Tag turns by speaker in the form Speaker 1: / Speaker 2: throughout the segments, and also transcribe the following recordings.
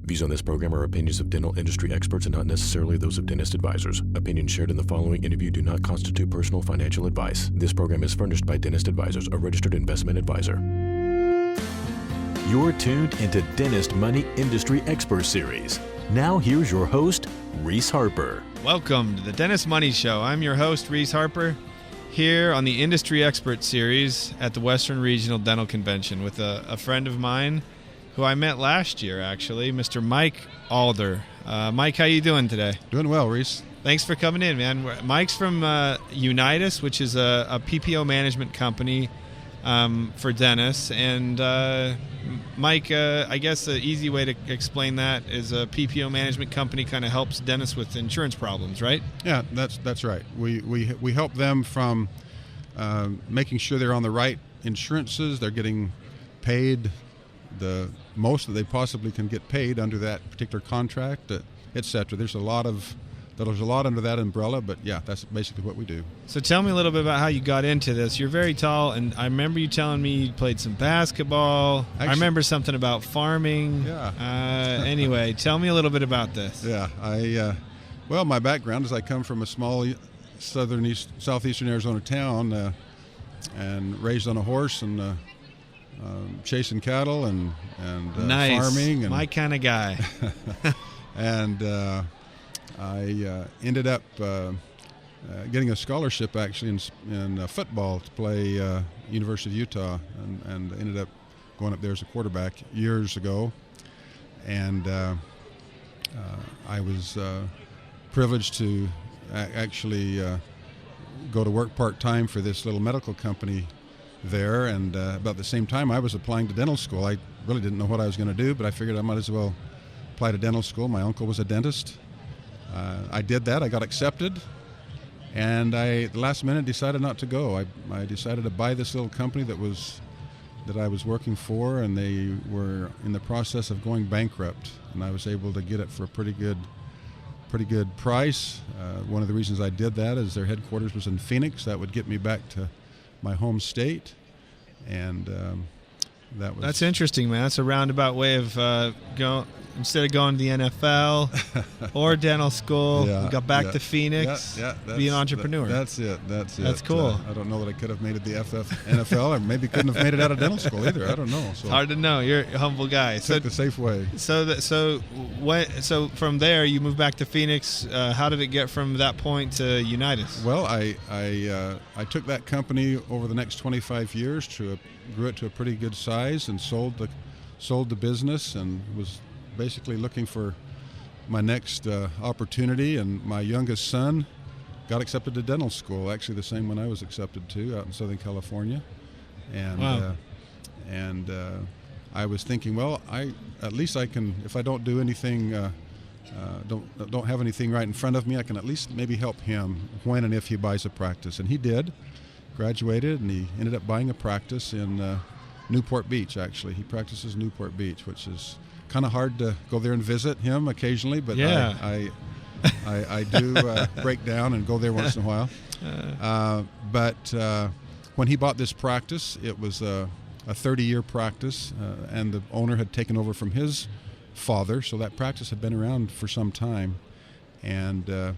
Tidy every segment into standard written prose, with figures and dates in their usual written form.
Speaker 1: Views on this program are opinions of dental industry experts and not necessarily those of dentist advisors. Opinions shared in the following interview do not constitute personal financial advice. This program is furnished by Dentist Advisors, a registered investment advisor. You're tuned into Dentist Money Industry Expert Series. Now here's your host, Reese Harper.
Speaker 2: Welcome to the Dentist Money Show. I'm your host, Reese Harper, here on the Industry Expert Series at the Western Regional Dental Convention with a friend of mine who I met last year, actually, Mr. Mike Alder. Mike, how you doing today?
Speaker 3: Doing well, Reese. Thanks
Speaker 2: for coming in, man. Mike's from Unitas, which is a PPO management company for dentists. And Mike, I guess the easy way to explain that is a PPO management company kind of helps dentists with insurance problems, right?
Speaker 3: Yeah, that's right. We help them from making sure they're on the right insurances, they're getting paid the most that they possibly can get paid under that particular contract, etc. There's a lot under that umbrella, but yeah, that's basically what we do.
Speaker 2: So tell me a little bit about how you got into this. You're very tall, and I remember you telling me you played some basketball. Actually, I remember something about farming.
Speaker 3: Yeah.
Speaker 2: Anyway, tell me a little bit about this.
Speaker 3: Yeah, well, my background is I come from a small southeastern Arizona town and raised on a horse and chasing cattle and
Speaker 2: nice.
Speaker 3: Farming. And
Speaker 2: my kind of guy.
Speaker 3: And I ended up getting a scholarship actually in football to play University of Utah, and ended up going up there as a quarterback years ago. And I was privileged to actually go to work part-time for this little medical company there, and about the same time I was applying to dental school. I really didn't know what I was going to do, but I figured I might as well apply to dental school. My uncle was a dentist. I did that. I got accepted, and the last minute decided not to go. I decided to buy this little company that I was working for, and they were in the process of going bankrupt, and I was able to get it for a pretty good price. One of the reasons I did that is their headquarters was in Phoenix. That would get me back to my home state, and that's
Speaker 2: interesting, man. That's a roundabout way of instead of going to the NFL or dental school, you got back to Phoenix, be an entrepreneur.
Speaker 3: That's it.
Speaker 2: That's cool.
Speaker 3: I don't know that I could have made it the NFL, or maybe couldn't have made it out of dental school either. I don't know. So
Speaker 2: it's hard to know. You're a humble guy.
Speaker 3: Took the safe way.
Speaker 2: So from there you moved back to Phoenix. How did it get from that point to Unitas?
Speaker 3: Well, I took that company over the next 25 years grew it to a pretty good size, and sold the business, and was basically looking for my next opportunity. And my youngest son got accepted to dental school, actually the same one I was accepted to, out in Southern California. And
Speaker 2: wow.
Speaker 3: I was thinking, well, at least I can, if I don't do anything, don't have anything right in front of me, I can at least maybe help him when and if he buys a practice. And he did, graduated, and he ended up buying a practice in Newport Beach. Actually, he practices Newport Beach, which is kind of hard to go there and visit him occasionally, but
Speaker 2: yeah.
Speaker 3: I do break down and go there once in a while. But when he bought this practice, it was a 30-year practice, and the owner had taken over from his father, so that practice had been around for some time. And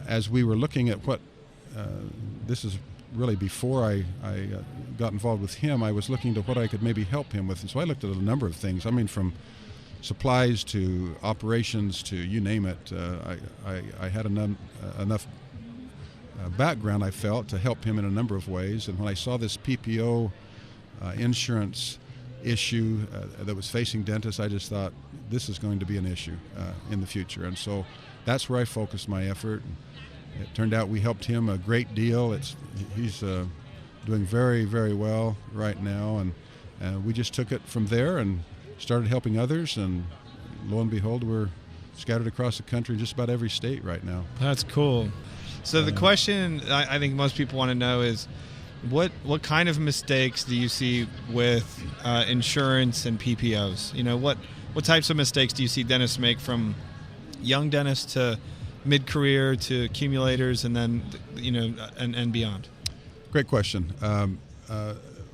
Speaker 3: as we were looking at what this is really before I got involved with him, I was looking to what I could maybe help him with. And so I looked at a number of things. I mean, from supplies to operations to you name it. I had enough background, I felt, to help him in a number of ways. And when I saw this PPO insurance issue that was facing dentists, I just thought this is going to be an issue in the future. And so that's where I focused my effort. It turned out we helped him a great deal. He's doing very, very well right now, and we just took it from there and started helping others, and lo and behold, we're scattered across the country, just about every state right now.
Speaker 2: That's cool. So the question I think most people want to know is, what kind of mistakes do you see with insurance and PPOs? You know, what types of mistakes do you see dentists make, from young dentists to mid-career to accumulators, and then and beyond?
Speaker 3: Great question.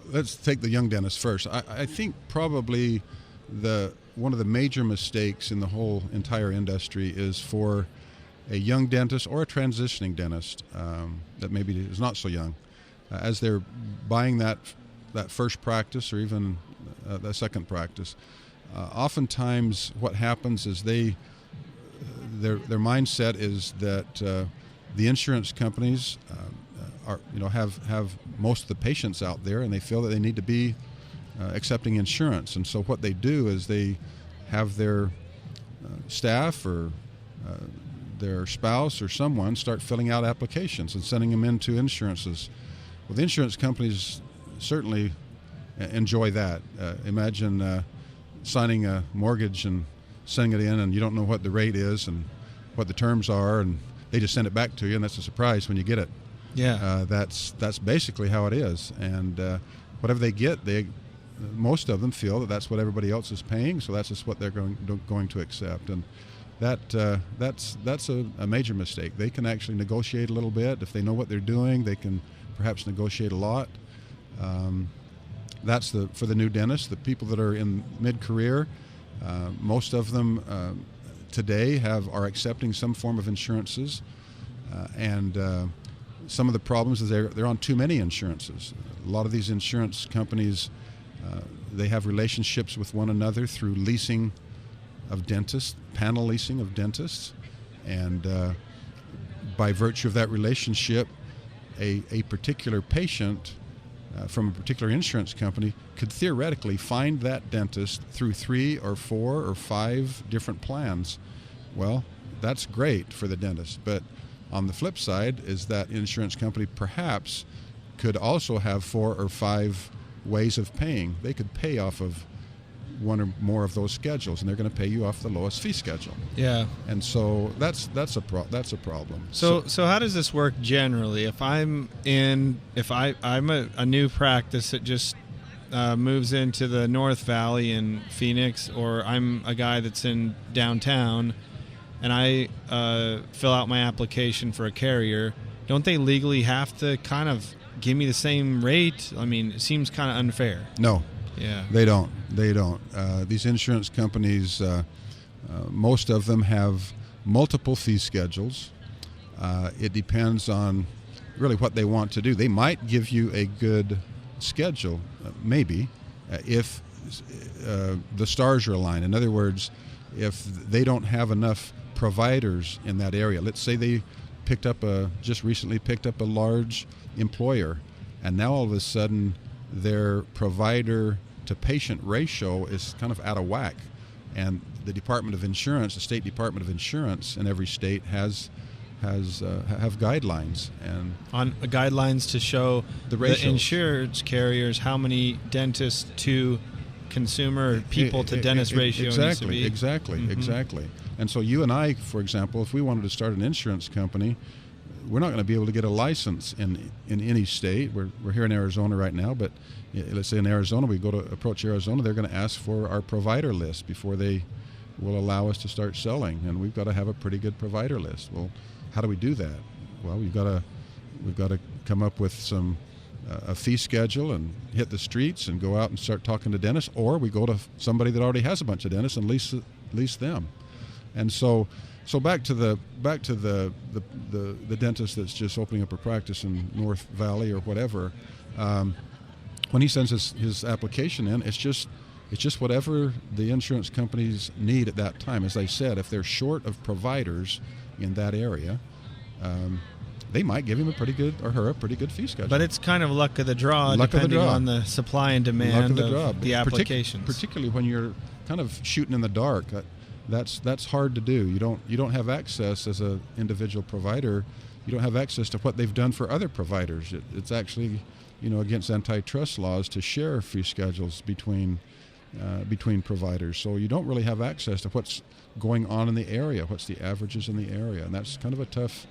Speaker 3: Let's take the young dentist first. I think probably the one of the major mistakes in the whole entire industry is for a young dentist or a transitioning dentist that maybe is not so young, as they're buying that first practice or even the second practice. Oftentimes, what happens is their mindset is that the insurance companies have most of the patients out there, and they feel that they need to be accepting insurance. And so what they do is they have their staff or their spouse or someone start filling out applications and sending them into insurances. Well, the insurance companies certainly enjoy that. Imagine signing a mortgage and sending it in, and you don't know what the rate is and what the terms are, and they just send it back to you, and that's a surprise when you get it.
Speaker 2: Yeah.
Speaker 3: That's basically how it is. And whatever they get, most of them feel that that's what everybody else is paying, so that's just what they're going to accept. And that's a major mistake. They can actually negotiate a little bit. If they know what they're doing, they can perhaps negotiate a lot. That's for the new dentists, the people that are in mid-career. Most of them today are accepting some form of insurances, and some of the problems is they're on too many insurances. A lot of these insurance companies, they have relationships with one another through leasing of dentists, panel leasing of dentists, and by virtue of that relationship, a particular patient from a particular insurance company could theoretically find that dentist through 3 or 4 or 5 different plans. Well, that's great for the dentist, but on the flip side is that insurance company perhaps could also have 4 or 5 ways of paying. They could pay off of one or more of those schedules, and they're going to pay you off the lowest fee schedule.
Speaker 2: Yeah.
Speaker 3: And so that's a problem.
Speaker 2: So how does this work generally? If I'm a new practice that just moves into the North Valley in Phoenix, or I'm a guy that's in downtown, and I fill out my application for a carrier, don't they legally have to kind of give me the same rate? I mean, it seems kind of unfair.
Speaker 3: No.
Speaker 2: Yeah.
Speaker 3: They don't. These insurance companies, most of them have multiple fee schedules. It depends on really what they want to do. They might give you a good schedule, maybe, if the stars are aligned. In other words, if they don't have enough providers in that area. Let's say they just recently picked up a large employer, and now all of a sudden their provider to patient ratio is kind of out of whack, and the Department of Insurance, the State Department of Insurance in every state have guidelines and
Speaker 2: on guidelines to show the insurance carriers how many dentists to consumer, people to dentist ratio needs to be.
Speaker 3: Exactly. And so you and I, for example, if we wanted to start an insurance company, we're not going to be able to get a license in any state. We're here in Arizona right now, but let's say in Arizona, we approach Arizona, they're going to ask for our provider list before they will allow us to start selling, and we've got to have a pretty good provider list. Well, how do we do that? Well, we've got to come up with a fee schedule and hit the streets and go out and start talking to dentists, or we go to somebody that already has a bunch of dentists and lease them. And so back to the dentist that's just opening up a practice in North Valley or whatever. When he sends his application in, it's just whatever the insurance companies need at that time. As I said, if they're short of providers in that area, they might give him a pretty good fee schedule.
Speaker 2: But it's kind of luck of the draw, depending on the supply and demand of the applications.
Speaker 3: Particularly when you're kind of shooting in the dark. That's hard to do. You don't have access as an individual provider. You don't have access to what they've done for other providers. It's actually, against antitrust laws to share fee schedules between providers. So you don't really have access to what's going on in the area, what's the averages in the area, and that's kind of a tough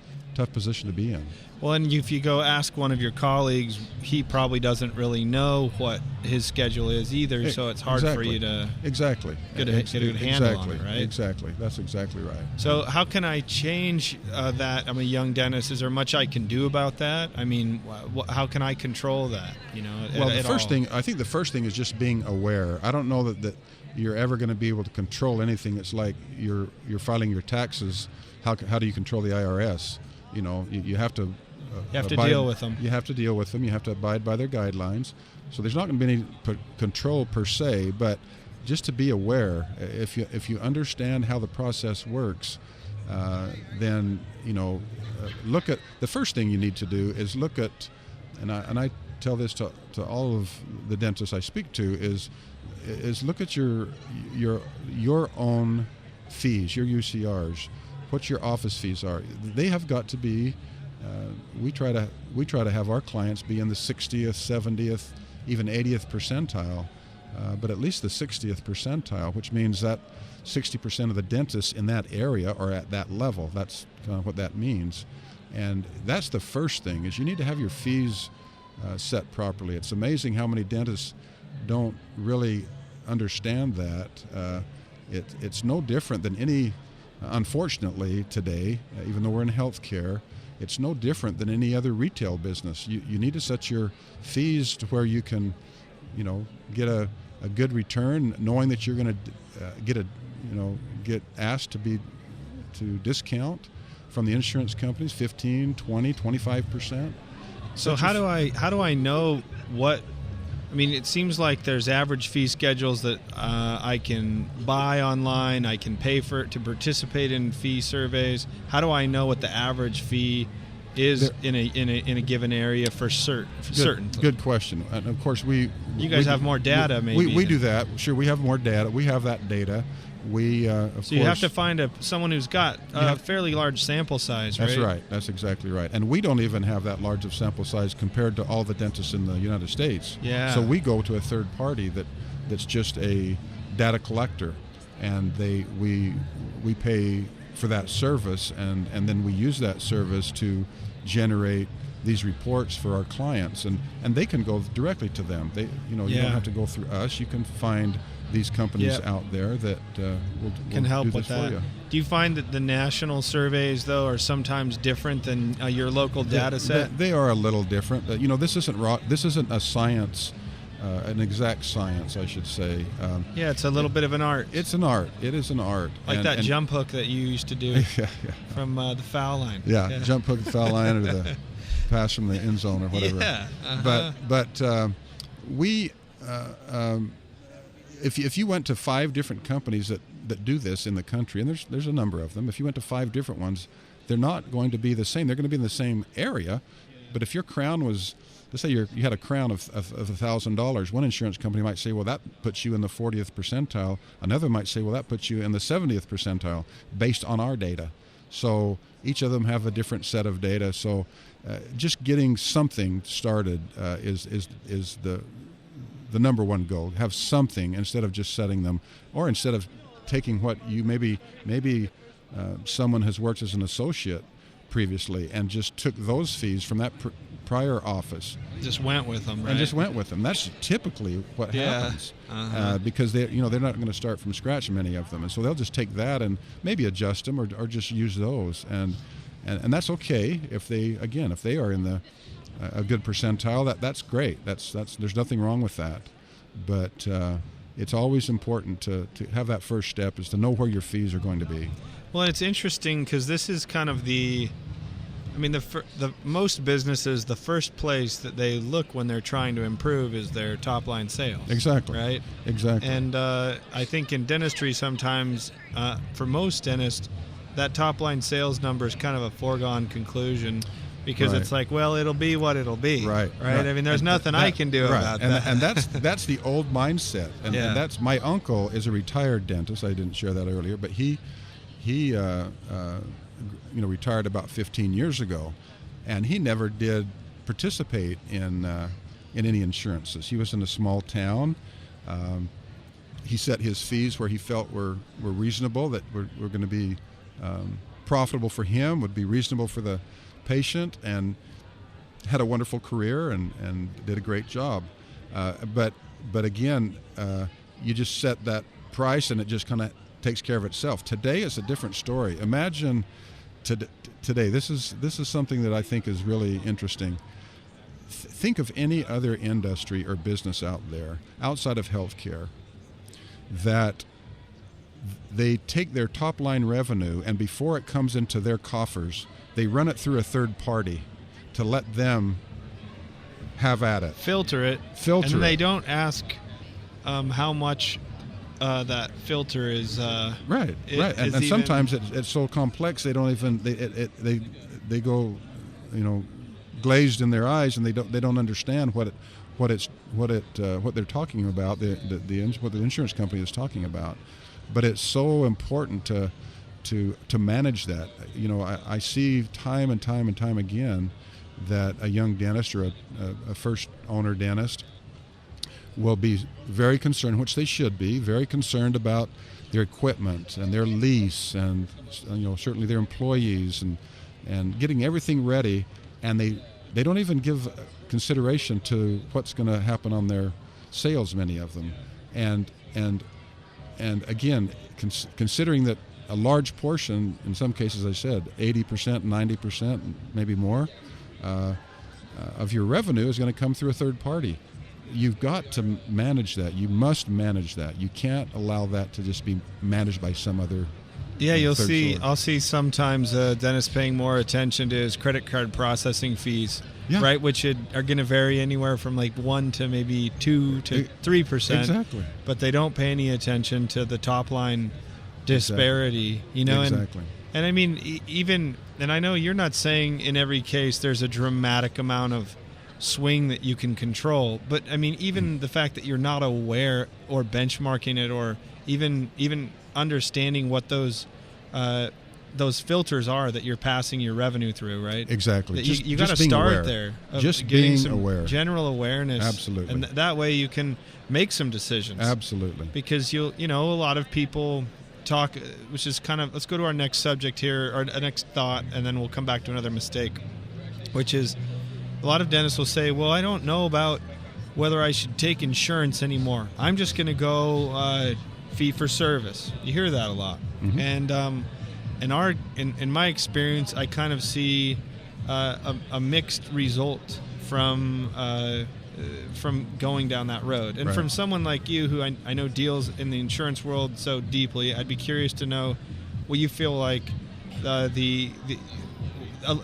Speaker 3: position to be in.
Speaker 2: Well, and if you go ask one of your colleagues, he probably doesn't really know what his schedule is either, so it's hard for you to get a handle on it, right?
Speaker 3: Exactly. That's exactly right.
Speaker 2: So how can I change that? I'm a young dentist. Is there much I can do about that? I mean, how can I control that?
Speaker 3: Well, I think the first thing is just being aware. I don't know that you're ever going to be able to control anything. It's like you're filing your taxes. How do you control the IRS? You have to.
Speaker 2: You have to deal with them.
Speaker 3: You have to deal with them. You have to abide by their guidelines. So there's not going to be any control per se, but just to be aware. If you understand how the process works, then look at the first thing you need to do is look at, and I tell this to all of the dentists I speak to is look at your own fees, your UCRs, what your office fees are. They have got to be. We try to have our clients be in the 60th, 70th, even 80th percentile, but at least the 60th percentile, which means that 60% of the dentists in that area are at that level. That's kind of what that means, and that's the first thing is you need to have your fees set properly. It's amazing how many dentists don't really understand that. It's no different than any, unfortunately today, even though we're in healthcare, it's no different than any other retail business. You need to set your fees to where you can, get a good return, knowing that you're going to get asked to discount from the insurance companies 15, 20, 25%.
Speaker 2: So how do I know what? I mean, it seems like there's average fee schedules that I can buy online. I can pay for it to participate in fee surveys. How do I know what the average fee is in a given area for certain?
Speaker 3: Good question. And of course, you
Speaker 2: guys have more data. Maybe
Speaker 3: we do that. Sure, we have more data. We have that data. So you
Speaker 2: have to find someone who's got a fairly large sample size, right?
Speaker 3: That's right. That's exactly right. And we don't even have that large of sample size compared to all the dentists in the United States.
Speaker 2: Yeah.
Speaker 3: So we go to a third party that's just a data collector, and we pay for that service, and then we use that service to generate these reports for our clients, and they can go directly to them. You don't have to go through us. You can find these companies out there that will
Speaker 2: can help
Speaker 3: do this
Speaker 2: with that.
Speaker 3: for you.
Speaker 2: Do you find that the national surveys, though, are sometimes different than your local data set?
Speaker 3: They are a little different. This isn't a science, an exact science, I should say.
Speaker 2: It's a little bit of an art.
Speaker 3: It's an art. It is an art.
Speaker 2: Like that jump hook that you used to do from the foul line.
Speaker 3: Yeah, jump hook, the foul line, or the pass from the end zone, or whatever.
Speaker 2: Yeah. Uh-huh.
Speaker 3: But we. If you went to 5 different companies that do this in the country, and there's a number of them, if you went to 5 different ones, they're not going to be the same. They're going to be in the same area, but if your crown was, let's say you had a crown of $1,000, one insurance company might say, well, that puts you in the 40th percentile. Another might say, well, that puts you in the 70th percentile based on our data. So each of them have a different set of data. So just getting something started is the number one goal. Have something instead of just setting them, or instead of taking what you maybe someone has worked as an associate previously and just took those fees from that prior office.
Speaker 2: Just went with them, right?
Speaker 3: And just went with them. That's typically what happens because they're not going to start from scratch, many of them, and so they'll just take that and maybe adjust them or just use those, and that's okay if they are in a good percentile. That's great. That's there's nothing wrong with that, but it's always important to have that first step is to know where your fees are going to be.
Speaker 2: Well, it's interesting because this is kind of the most businesses, the first place that they look when they're trying to improve is their top line sales.
Speaker 3: Exactly.
Speaker 2: Right.
Speaker 3: Exactly.
Speaker 2: And I think in dentistry sometimes, for most dentists, that top line sales number is kind of a foregone conclusion. Because it's like, well, it'll be what it'll be. Right. I mean, there's nothing I can do about that.
Speaker 3: And that's the old mindset. And that's my uncle is a retired dentist. I didn't share that earlier, but he retired about 15 years ago, and he never did participate in any insurances. He was in a small town. He set his fees where he felt were reasonable, that were going to be profitable for him, would be reasonable for the patient, and had a wonderful career and did a great job. But again, you just set that price and it just kind of takes care of itself. Today is a different story. Imagine today. This is something that I think is really interesting. Think of any other industry or business out there outside of healthcare that they take their top line revenue, and before it comes into their coffers, they run it through a third party to let them have at it.
Speaker 2: Filter it. And they don't ask how much that filter is.
Speaker 3: Right. And sometimes it's so complex they don't even they go, glazed in their eyes, and they don't understand what they're talking about. What the insurance company is talking about. But it's so important to manage that. I see time and time again that a young dentist or a first owner dentist will be very concerned, which they should be, very concerned about their equipment and their lease and certainly their employees and getting everything ready, and they don't even give consideration to what's going to happen on their sales, many of them, and again, considering that a large portion, in some cases, I said 80%, 90%, maybe more, of your revenue is going to come through a third party. You've got to manage that. You must manage that. You can't allow that to just be managed by some other.
Speaker 2: Yeah, I'll see sometimes a dentist paying more attention to his credit card processing fees, right? Which are going to vary anywhere from like 1 to maybe 2 to 3%.
Speaker 3: Exactly.
Speaker 2: But they don't pay any attention to the top line disparity,
Speaker 3: Exactly.
Speaker 2: And I mean, and I know you're not saying in every case there's a dramatic amount of swing that you can control, but I mean, even the fact that you're not aware or benchmarking it or even understanding what those filters are that you're passing your revenue through, right?
Speaker 3: Exactly.
Speaker 2: You got to start there.
Speaker 3: Just
Speaker 2: getting
Speaker 3: being aware.
Speaker 2: General awareness.
Speaker 3: Absolutely.
Speaker 2: And that way you can make some decisions.
Speaker 3: Absolutely.
Speaker 2: Because a lot of people talk, which is kind of, let's go to our next subject here, or next thought, and then we'll come back to another mistake, which is a lot of dentists will say, well, I don't know about whether I should take insurance anymore. I'm just going to go fee for service. You hear that a lot.
Speaker 3: Mm-hmm.
Speaker 2: And in my experience, I kind of see a mixed result from going down that road. And from someone like you, who I know deals in the insurance world so deeply, I'd be curious to know what you feel like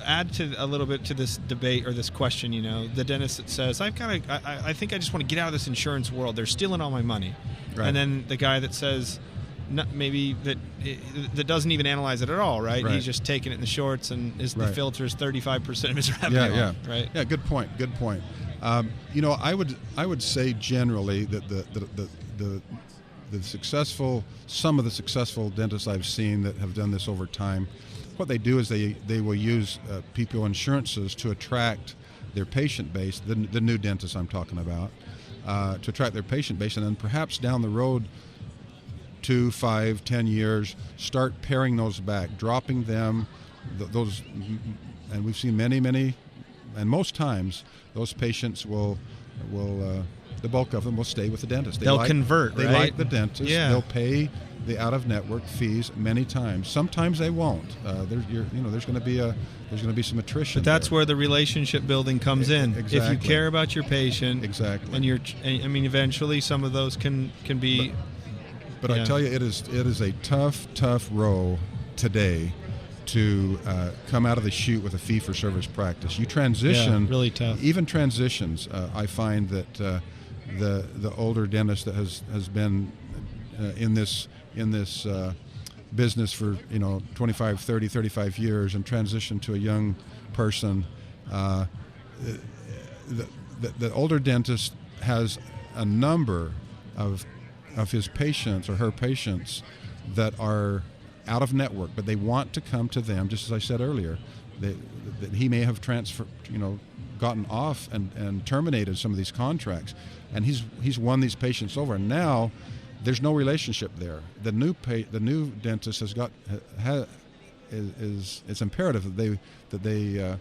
Speaker 2: add to a little bit to this debate or this question. The dentist that says, I think I just want to get out of this insurance world. They're stealing all my money. Right. And then the guy that says, maybe that doesn't even analyze it at all, right? He's just taking it in the shorts, and the filter is 35% of his revenue. Right.
Speaker 3: Yeah. Good point. I would say generally that some of the successful dentists I've seen that have done this over time, what they do is they will use PPO insurances to attract their patient base, the new dentists I'm talking about, to attract their patient base, and then perhaps down the road 2, 5, 10 years, start paring those back, dropping them, those, and we've seen many, and most times those patients will the bulk of them will stay with the dentist.
Speaker 2: They'll convert,
Speaker 3: They
Speaker 2: right?
Speaker 3: like the dentist. Yeah. They'll pay the out-of-network fees many times. Sometimes they won't. There's going to be some attrition.
Speaker 2: But that's where the relationship building comes in.
Speaker 3: Exactly.
Speaker 2: If you care about your patient,
Speaker 3: exactly,
Speaker 2: and eventually some of those can be.
Speaker 3: But I tell you, it is a tough row today to come out of the chute with a fee-for-service practice. You transition,
Speaker 2: really tough.
Speaker 3: Even transitions, I find that the older dentist that has been in this business for 25, 30, 35 years and transition to a young person, the older dentist has a number of his patients or her patients that are out of network, but they want to come to them, just as I said earlier, that he may have gotten off and terminated some of these contracts, and he's won these patients over, and now there's no relationship there. The new dentist it's imperative that they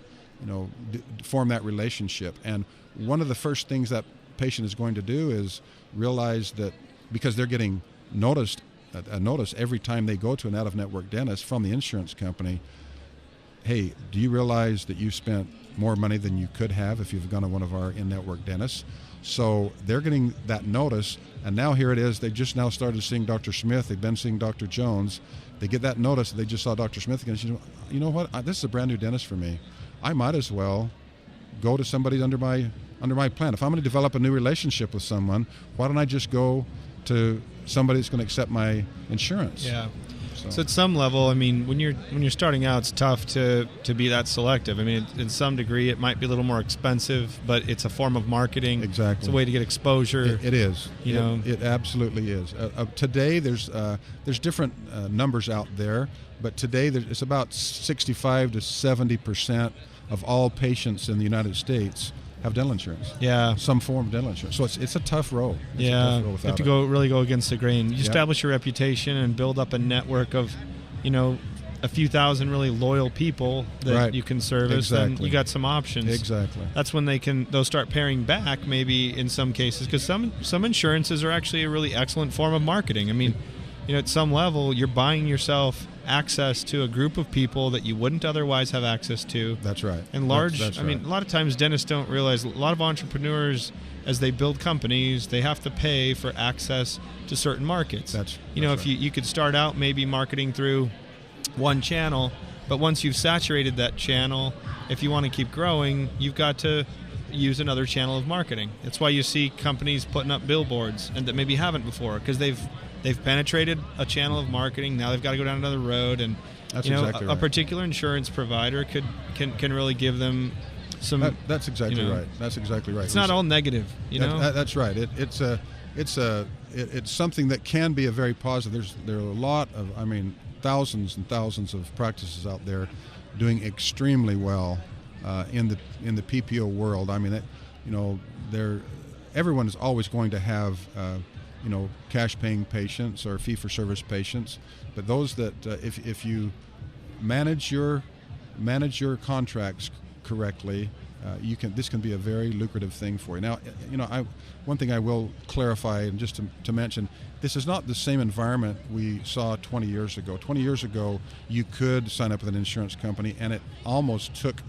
Speaker 3: form that relationship, and one of the first things that patient is going to do is realize that, because they're getting a notice every time they go to an out-of-network dentist from the insurance company, hey, do you realize that you spent more money than you could have if you've gone to one of our in-network dentists? So they're getting that notice, and now here it is. They just now started seeing Dr. Smith. They've been seeing Dr. Jones. They get that notice. They just saw Dr. Smith again. You know what? This is a brand new dentist for me. I might as well go to somebody under my plan. If I'm going to develop a new relationship with someone, why don't I just go to somebody that's going to accept my insurance?
Speaker 2: Yeah. So at some level, I mean, when you're starting out, it's tough to be that selective. I mean, in some degree, it might be a little more expensive, but it's a form of marketing.
Speaker 3: Exactly.
Speaker 2: It's a way to get exposure.
Speaker 3: It is.
Speaker 2: It
Speaker 3: absolutely is. Today, there's different numbers out there, but today it's about 65 to 70% of all patients in the United States have dental insurance.
Speaker 2: Yeah.
Speaker 3: Some form of dental insurance. So it's a tough road.
Speaker 2: You have to really go against the grain. You establish your reputation and build up a network of, a few thousand really loyal people that you can service.
Speaker 3: Exactly.
Speaker 2: And you got some options.
Speaker 3: Exactly.
Speaker 2: That's when they'll start paring back, maybe in some cases, because some insurances are actually a really excellent form of marketing. I mean, at some level, you're buying yourself access to a group of people that you wouldn't otherwise have access to.
Speaker 3: That's right.
Speaker 2: And
Speaker 3: that's
Speaker 2: I mean, a lot of times dentists don't realize, a lot of entrepreneurs, as they build companies, they have to pay for access to certain markets.
Speaker 3: That's
Speaker 2: if
Speaker 3: right.
Speaker 2: you could start out maybe marketing through one channel, but once you've saturated that channel, if you want to keep growing, you've got to use another channel of marketing. That's why you see companies putting up billboards and that maybe haven't before, because they've penetrated a channel of marketing. Now they've got to go down another road, and a particular insurance provider can really give them some.
Speaker 3: That's exactly right. That's exactly right.
Speaker 2: It's not all negative,
Speaker 3: That's right. It's something that can be a very positive. There are a lot of, thousands and thousands of practices out there doing extremely well in the PPO world. I mean, everyone is always going to have cash-paying patients or fee-for-service patients, but those that if you manage your contracts correctly, this can be a very lucrative thing for you. Now, one thing I will clarify, and just to mention, this is not the same environment we saw 20 years ago. 20 years ago, you could sign up with an insurance company, and it almost took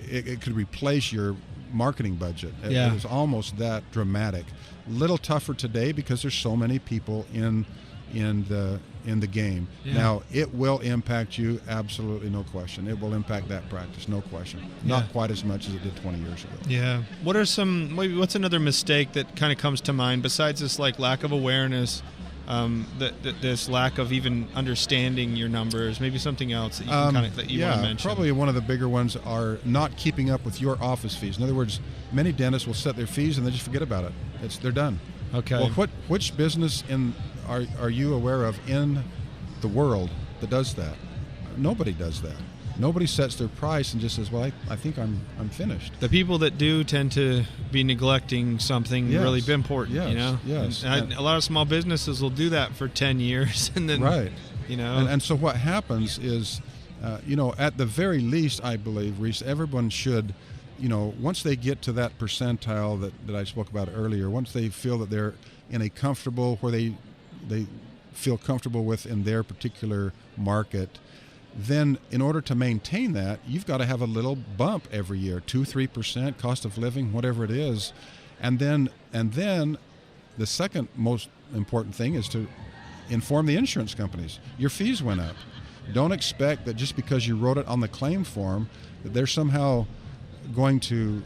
Speaker 3: it could replace your marketing budget. It was almost that dramatic. Little tougher today because there's so many people in the game.
Speaker 2: Yeah.
Speaker 3: Now, it will impact you, absolutely, no question. It will impact that practice, no question. Not quite as much as it did 20 years ago.
Speaker 2: Yeah. What's another mistake that kind of comes to mind besides this lack of awareness, this lack of even understanding your numbers? Maybe something else that you can want to mention.
Speaker 3: Probably one of the bigger ones are not keeping up with your office fees. In other words, many dentists will set their fees and they just forget about it. They're done.
Speaker 2: Okay.
Speaker 3: Well, which business are you aware of in the world that does that? Nobody does that. Nobody sets their price and just says, "Well, I think I'm finished."
Speaker 2: The people that do tend to be neglecting something really important.
Speaker 3: Yes.
Speaker 2: And a lot of small businesses will do that for 10 years, and then
Speaker 3: And so what happens is, at the very least, I believe, Reese, everyone should, once they get to that percentile that I spoke about earlier, once they feel that they're in a comfortable where they feel comfortable with in their particular market, then in order to maintain that, you've got to have a little bump every year, 2-3% cost of living, whatever it is. And then the second most important thing is to inform the insurance companies. Your fees went up. Don't expect that just because you wrote it on the claim form that they're somehow going to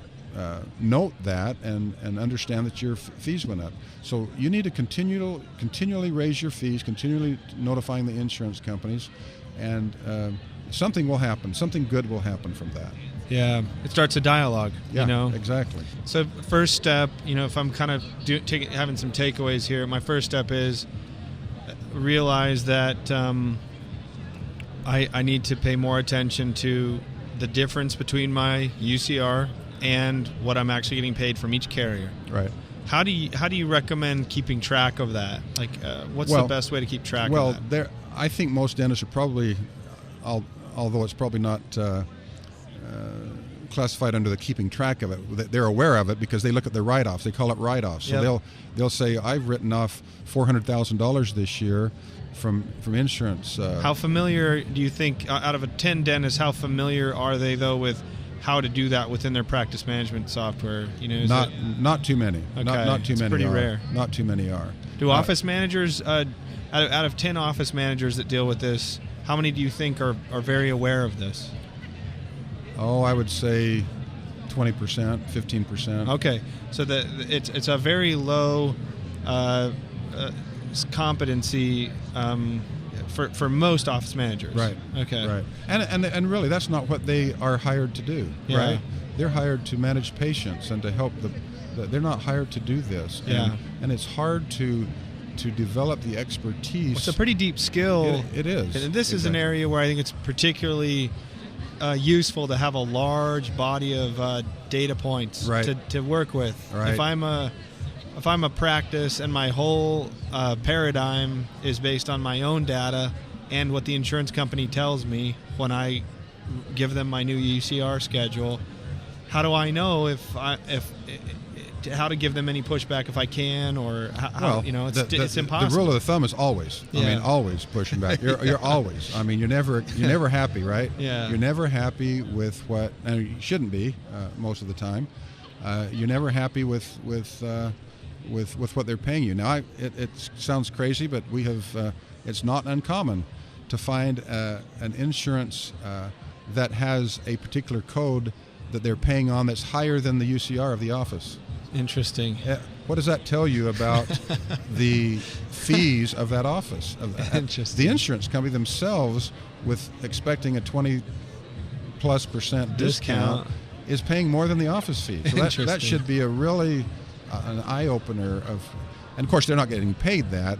Speaker 3: note that and understand that your fees went up. So you need to continually raise your fees, continually notifying the insurance companies, and something will happen. Something good will happen from that.
Speaker 2: Yeah, it starts a dialogue.
Speaker 3: Yeah, exactly.
Speaker 2: So first step, if I'm kind of having some takeaways here, my first step is realize that I need to pay more attention to the difference between my UCR and what I'm actually getting paid from each carrier.
Speaker 3: Right.
Speaker 2: How do you recommend keeping track of that? What's the best way to keep track of that?
Speaker 3: I think most dentists are probably, although it's probably not classified under the keeping track of it, they're aware of it because they look at their write-offs. They call it write-offs. So they'll say, I've written off $400,000 this year from insurance.
Speaker 2: How familiar do you think, out of 10 dentists, how familiar are they though with how to do that within their practice management software?
Speaker 3: Not too many.
Speaker 2: Okay.
Speaker 3: Not too
Speaker 2: It's
Speaker 3: many.
Speaker 2: pretty
Speaker 3: are.
Speaker 2: rare.
Speaker 3: Not too many are.
Speaker 2: Do office managers, out of 10 office managers that deal with this, how many do you think are very aware of this?
Speaker 3: Oh, I would say 20%, 15%.
Speaker 2: Okay, so it's a very low competency for most office managers.
Speaker 3: Right.
Speaker 2: Okay.
Speaker 3: Right. And really, that's not what they are hired to do.
Speaker 2: Yeah.
Speaker 3: Right. They're hired to manage patients and to help they're not hired to do this.
Speaker 2: Yeah.
Speaker 3: And it's hard to develop the expertise.
Speaker 2: It's a pretty deep skill.
Speaker 3: It is.
Speaker 2: And this is an area where I think it's particularly useful to have a large body of data points to work with.
Speaker 3: Right.
Speaker 2: If I'm a practice and my whole paradigm is based on my own data and what the insurance company tells me when I give them my new UCR schedule, how do I know how to give them any pushback if I can, or how, it's impossible.
Speaker 3: The rule of the thumb is always.
Speaker 2: Yeah.
Speaker 3: I mean, always pushing back. You're always. I mean, you're never happy, right?
Speaker 2: Yeah.
Speaker 3: You're never happy with what, and you shouldn't be most of the time. You're never happy with what they're paying you. Now, it sounds crazy, but we have. It's not uncommon to find an insurance that has a particular code that they're paying on that's higher than the UCR of the office.
Speaker 2: Interesting.
Speaker 3: What does that tell you about the fees of that office?
Speaker 2: Interesting.
Speaker 3: The insurance company themselves, with expecting a 20+% discount, is paying more than the office fee. So that should be a really an eye-opener and of course they're not getting paid that.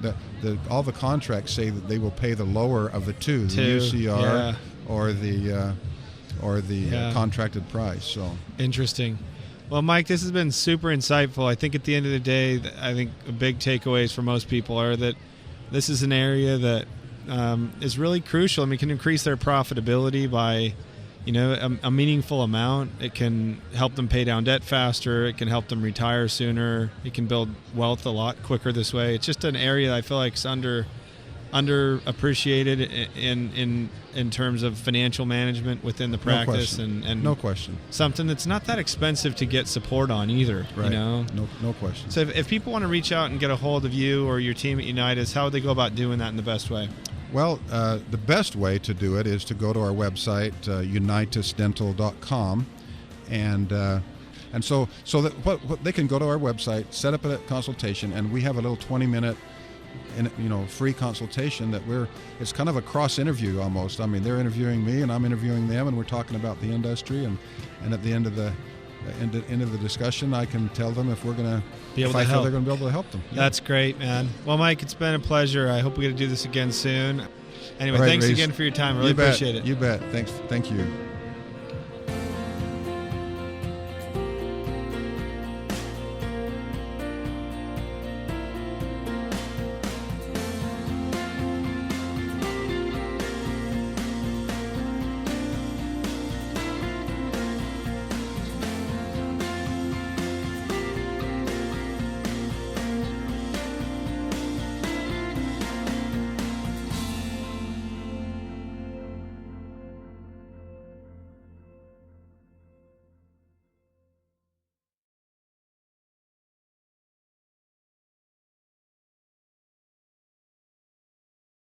Speaker 3: All the contracts say that they will pay the lower of the two, the UCR or the contracted price. So
Speaker 2: interesting. Well, Mike, this has been super insightful. I think at the end of the day, I think big takeaways for most people are that this is an area that is really crucial. I mean, it can increase their profitability by, a meaningful amount. It can help them pay down debt faster. It can help them retire sooner. It can build wealth a lot quicker this way. It's just an area that I feel like is underappreciated in terms of financial management within the practice, and
Speaker 3: no question,
Speaker 2: something that's not that expensive to get support on either.
Speaker 3: Right. No question.
Speaker 2: So if people want to reach out and get a hold of you or your team at Unitas, how would they go about doing that in the best way?
Speaker 3: Well, the best way to do it is to go to our website, unitasdental.com, and so that what they can go to our website, set up a consultation, and we have a little 20-minute free consultation it's kind of a cross interview almost. I mean, they're interviewing me and I'm interviewing them, and we're talking about the industry, and at the end of the discussion, I can tell them if we're going to be able to help. They're going to be able to help them. Yeah.
Speaker 2: That's great, man. Well, Mike, it's been a pleasure. I hope we get to do this again soon. Anyway,
Speaker 3: right,
Speaker 2: thanks
Speaker 3: Reese.
Speaker 2: again for your time. I really appreciate it.
Speaker 3: You bet. Thank you.